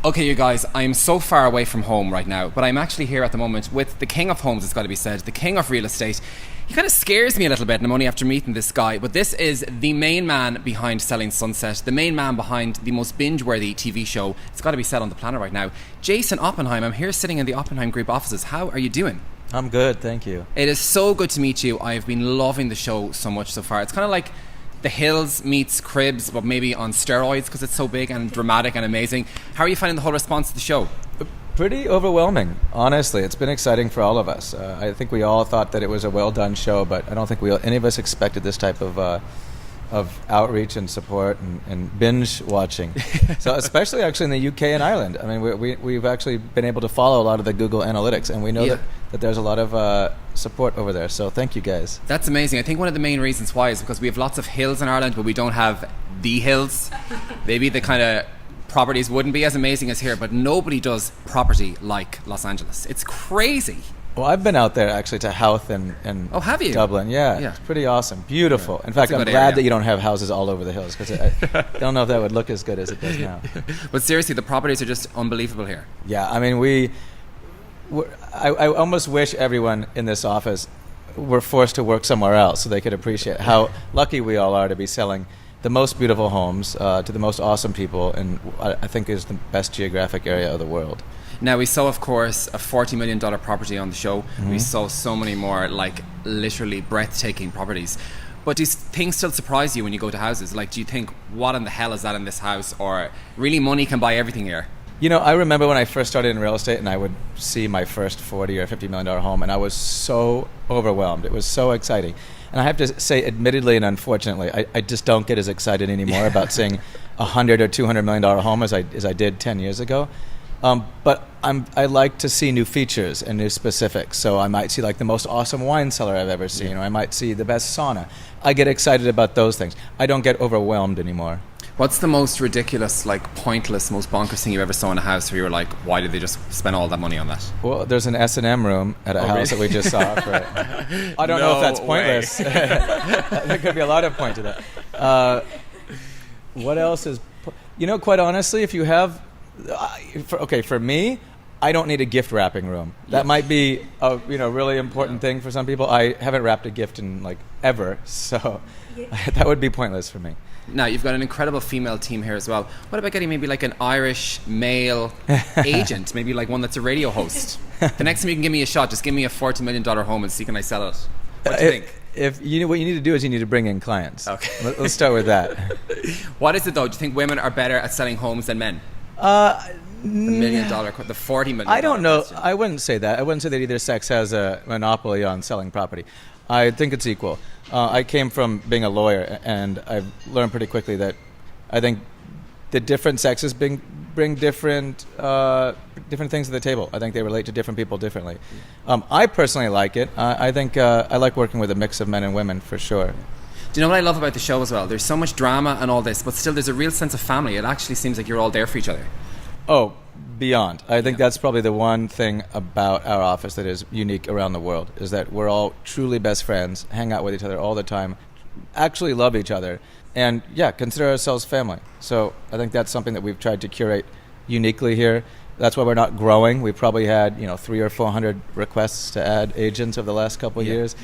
Okay, you guys, I'm so far away from home right now, but I'm actually here at the moment with the king of homes, it's got to be said, the king of real estate. He kind of scares me a little bit, and I'm only after meeting this guy, but this is the main man behind Selling Sunset, the main man behind the most binge-worthy TV show, it's got to be said, on the planet right now. Jason Oppenheim, I'm here sitting in the Oppenheim Group offices. How are you doing? I'm good, thank you. It is so good to meet you. I've been loving the show so much so far. It's kind of like The Hills meets Cribs, but maybe on steroids because it's so big and dramatic and amazing. How are you finding the whole response to the show? Pretty overwhelming, honestly. It's been exciting for all of us. I think we all thought that it was a well-done show, but I don't think any of us expected this type of outreach and support and binge watching. So especially actually in the UK and Ireland. I mean, we've actually been able to follow a lot of the Google Analytics, and we know that there's a lot of support over there. So thank you guys. That's amazing. I think one of the main reasons why is because we have lots of hills in Ireland, but we don't have the hills. Maybe the kind of properties wouldn't be as amazing as here, but nobody does property like Los Angeles. It's crazy. Well, I've been out there actually to Howth and oh, have you? Dublin. Yeah, it's pretty awesome. Beautiful. In fact, I'm glad that you don't have houses all over the hills, because I don't know if that would look as good as it does now. But seriously, the properties are just unbelievable here. Yeah, I mean, I almost wish everyone in this office were forced to work somewhere else so they could appreciate how lucky we all are to be selling the most beautiful homes to the most awesome people, and I think is the best geographic area of the world. Now, we saw, of course, a $40 million property on the show. Mm-hmm. We saw so many more, like, literally breathtaking properties. But do things still surprise you when you go to houses? Like, do you think, what in the hell is that in this house? Or really, money can buy everything here? You know, I remember when I first started in real estate and I would see my first $40 or $50 million home, and I was so overwhelmed. It was so exciting. And I have to say, admittedly and unfortunately, I just don't get as excited anymore about seeing a $100 or $200 million home as I did 10 years ago. But I like to see new features and new specifics. So I might see like the most awesome wine cellar I've ever seen, or I might see the best sauna. I get excited about those things. I don't get overwhelmed anymore. What's the most ridiculous, like pointless, most bonkers thing you ever saw in a house where you were like, why did they just spend all that money on that? Well, there's an S&M room at a house that we just saw. I don't know if that's pointless. There could be a lot of point to that. What else is... quite honestly, if you have... for me, I don't need a gift wrapping room. That might be a really important thing for some people. I haven't wrapped a gift in like ever, so that would be pointless for me. Now, you've got an incredible female team here as well. What about getting maybe like an Irish male agent, maybe like one that's a radio host? The next time you can give me a shot, just give me a $40 million home and see can I sell it. What do you think? What you need to do is you need to bring in clients. Okay. Let's start with that. What is it though? Do you think women are better at selling homes than men? The $1 million, the $40 million. I don't know. Question. I wouldn't say that. I wouldn't say that either sex has a monopoly on selling property. I think it's equal. I came from being a lawyer, and I've learned pretty quickly that I think the different sexes bring different things to the table. I think they relate to different people differently. I personally like it. I think I like working with a mix of men and women for sure. Do you know what I love about the show as well? There's so much drama and all this, but still there's a real sense of family. It actually seems like you're all there for each other. Oh, beyond. I think that's probably the one thing about our office that is unique around the world, is that we're all truly best friends, hang out with each other all the time, actually love each other, and consider ourselves family. So I think that's something that we've tried to curate uniquely here. That's why we're not growing. We probably had 300 or 400 requests to add agents over the last couple of years.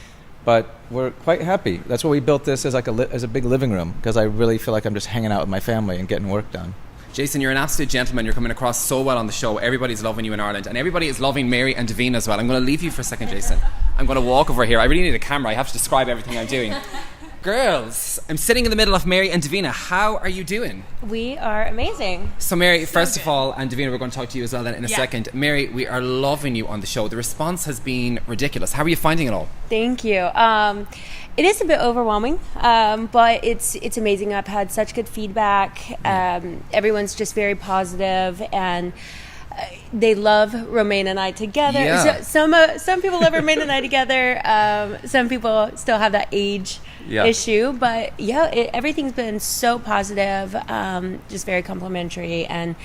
But we're quite happy. That's why we built this as as a big living room, because I really feel like I'm just hanging out with my family and getting work done. Jason, you're an absolute gentleman. You're coming across so well on the show. Everybody's loving you in Ireland, and everybody is loving Mary and Davina as well. I'm going to leave you for a second, Jason. I'm going to walk over here. I really need a camera. I have to describe everything I'm doing. Girls, I'm sitting in the middle of Mary and Davina. How are you doing? We are amazing. So Mary, first of all, and Davina, we're going to talk to you as well then in a second. Mary, we are loving you on the show. The response has been ridiculous. How are you finding it all? Thank you. It is a bit overwhelming, but it's amazing. I've had such good feedback. Everyone's just very positive, and they love Romain and I together. Yeah. So, some people love Romain and I together. Some people still have that age issue, but everything's been so positive, just very complimentary, and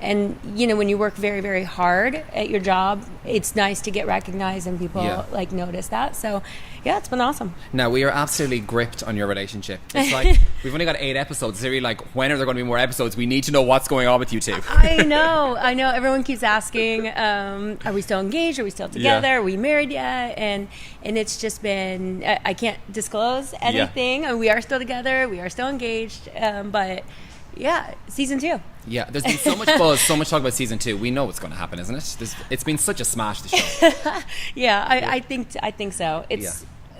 and you know, when you work very, very hard at your job, it's nice to get recognized and people like notice that. So yeah, it's been awesome. Now, we are absolutely gripped on your relationship. It's like, we've only got 8 episodes. It's really like, when are there going to be more episodes? We need to know what's going on with you two. I know. Everyone keeps asking, are we still engaged? Are we still together? Are we married yet? And it's just been, I can't disclose anything. We are still together. We are still engaged. But yeah, season 2. Yeah, there's been so much buzz, so much talk about season 2. We know what's going to happen, isn't it? It's been such a smash, the show. I think so.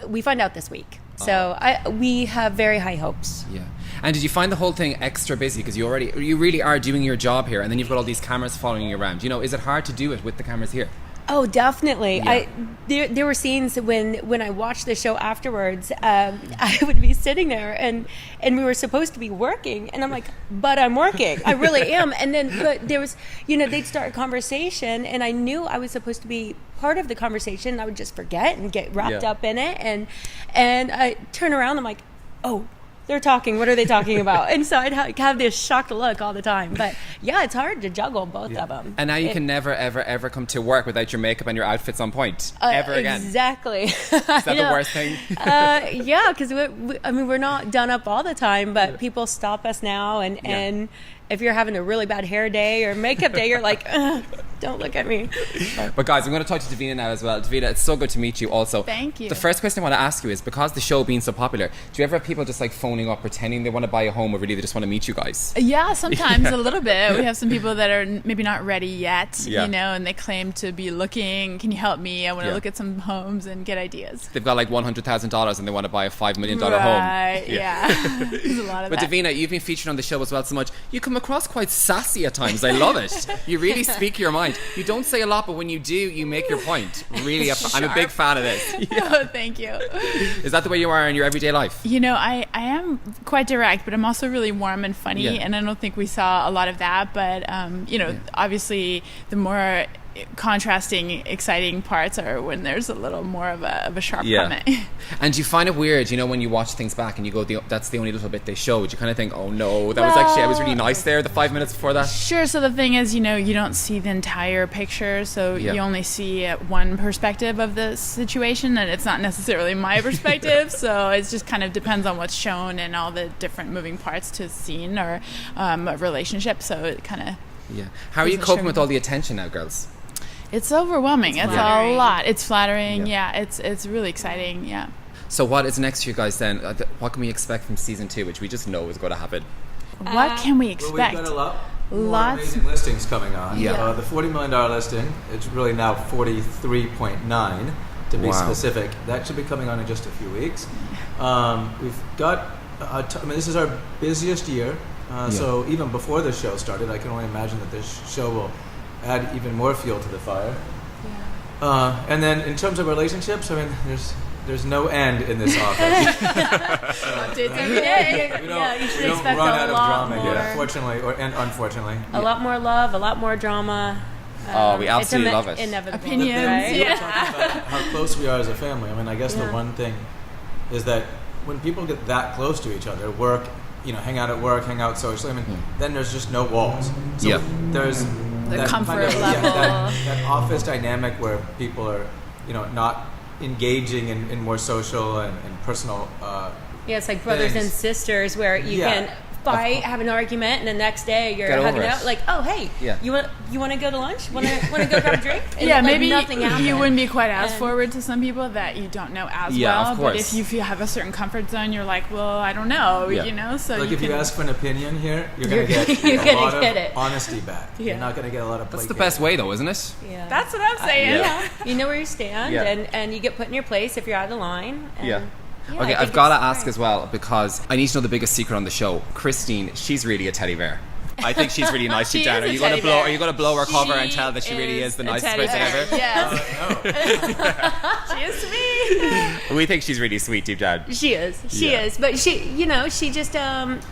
We find out this week. So we have very high hopes. Yeah. And did you find the whole thing extra busy? Because you really are doing your job here, and then you've got all these cameras following you around. You know, is it hard to do it with the cameras here? Oh, definitely. Yeah. There were scenes when I watched the show afterwards, I would be sitting there and we were supposed to be working, and I'm like, but I'm working. I really am. And then, but there was, you know, they'd start a conversation, and I knew I was supposed to be part of the conversation, and I would just forget and get wrapped up in it. And I turn around, I'm like, oh, they're talking. What are they talking about? And so I'd have this shocked look all the time. But yeah, it's hard to juggle both of them. And now you can never, ever, ever come to work without your makeup and your outfits on point. Ever again. Exactly. Is that the worst thing? Yeah, because we're not done up all the time, but people stop us now. And if you're having a really bad hair day or makeup day, you're like, don't look at me. But guys, I'm going to talk to Davina now as well. Davina, it's so good to meet you also. Thank you. The first question I want to ask you is, because the show being so popular, do you ever have people just like phoning up, pretending they want to buy a home, or really they just want to meet you guys? Yeah, sometimes a little bit. We have some people that are maybe not ready yet, you know, and they claim to be looking, can you help me? I want to look at some homes and get ideas. They've got like $100,000 and they want to buy a $5 million home. Right, yeah. There's a lot of But that. Davina, you've been featured on the show as well so much. You come across quite sassy at times. I love it. You really speak your mind. You don't say a lot, but when you do, you make your point. Really, I'm a big fan of this. Oh, thank you. Is that the way you are in your everyday life? You know, I am quite direct, but I'm also really warm and funny, and I don't think we saw a lot of that. But, you know, obviously, the more contrasting, exciting parts are when there's a little more of a sharp comment. And do you find it weird, you know, when you watch things back and you go, that's the only little bit they showed? You kind of think, oh no, that was actually, I was really nice there the 5 minutes before that. Sure. So the thing is, you know, you don't see the entire picture, so you only see one perspective of the situation, and it's not necessarily my perspective. So it just kind of depends on what's shown and all the different moving parts to a scene or a relationship. So it kind of How are you coping with all the attention now, girls? It's overwhelming. It's a lot. It's flattering. Yeah. It's really exciting. Yeah. So what is next for you guys then? What can we expect from season 2, which we just know is going to happen? What can we Well, expect? we've got a lot more Lots. amazing listings coming on. Yeah. The $40 million listing, it's really now 43.9 to be specific. That should be coming on in just a few weeks. We've got, this is our busiest year. So even before the show started, I can only imagine that this show will add even more fuel to the fire. And then in terms of relationships, I mean, there's no end in this office. Updates every day. We you should don't expect run a out of lot drama more. yet, fortunately and unfortunately. A lot more love, a lot more drama. We absolutely love it. Inevitable. Opinions, right? We were talking about how close we are as a family. I mean, I guess the one thing is that when people get that close to each other, work, you know, hang out at work, hang out socially, I mean, then there's just no walls. So there's The that comfort kind of, level. that office dynamic where people are, you know, not engaging in more social and personal Yeah, it's like brothers things. and sisters where you can fight, have an argument, and the next day you're Get over hugging it. out like, oh hey, you want to go to lunch? Want to go grab a drink? And Yeah, like, maybe nothing happened. you wouldn't be quite as And- forward to some people that you don't know as Yeah, well. of But course. if you have a certain comfort zone, you're like, well, I don't know, you know. So like you if can you ask for an opinion here, you're going to get you're a gonna lot get of it. honesty back. You're not going to get a lot of That's the placating. best way though, isn't it? Yeah. That's what I'm saying. You know where you stand, Yeah. and you get put in your place if you're out of the line. And, Yeah. I Okay, think I've got to it's ask great. as well, because I need to know the biggest secret on the show. Christine, she's really a teddy bear. I think she's really nice She deep down. is Are a you going to teddy blow? bear. Are you going to blow her cover and She tell that she really is the a nicest teddy person bear. ever? Yes. She is to me. We think she's really sweet deep down. She is. She Yeah. is. But she just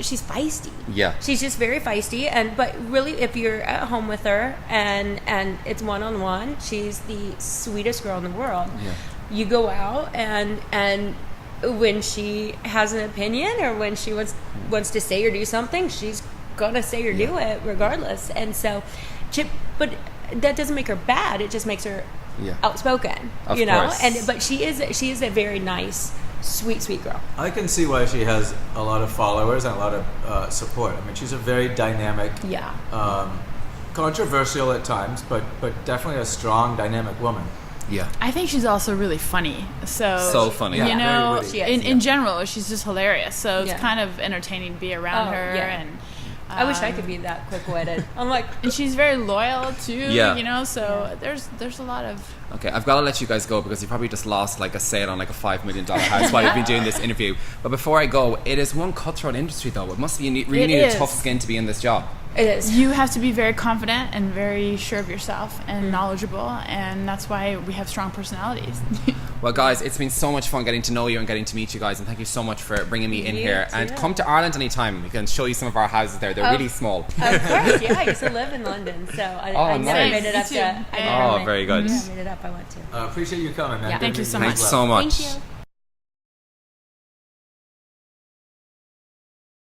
she's feisty. Yeah. She's just very feisty, but really if you're at home with her and it's one-on-one, she's the sweetest girl in the world. Yeah. You go out and when she has an opinion or when she wants to say or do something, she's gonna say or do it regardless. And so, but that doesn't make her bad. It just makes her outspoken. Of you know, course. but she is a very nice, sweet girl. I can see why she has a lot of followers and a lot of support. I mean, she's a very dynamic, controversial at times, but definitely a strong, dynamic woman. Yeah. I think she's also really funny. So funny. You Yeah. know, Very witty. in general, she's just hilarious. So it's Yeah. kind of entertaining to be around her. Yeah. And I wish I could be that quick-witted. I'm like, and she's very loyal too. Yeah. You know, so there's a lot of. Okay, I've got to let you guys go because you probably just lost like a sale on like a $5 million house while you've been doing this interview. But before I go, it is one cutthroat industry though. It must be really need a is. tough skin to be in this job. it is. You have to be very confident and very sure of yourself and knowledgeable, and that's why we have strong personalities. Well, guys, it's been so much fun getting to know you and getting to meet you guys, and thank you so much for bringing me in You here. And too. come to Ireland anytime. We can show you some of our houses there. They're really small. Of course, yeah. I used to live in London, so I never nice. made it up Me to. too. I never Oh, very good. made it up. I went to. Appreciate you coming, man. Yeah. Good Thank you meeting so as much. Thanks well. so much. Thank you.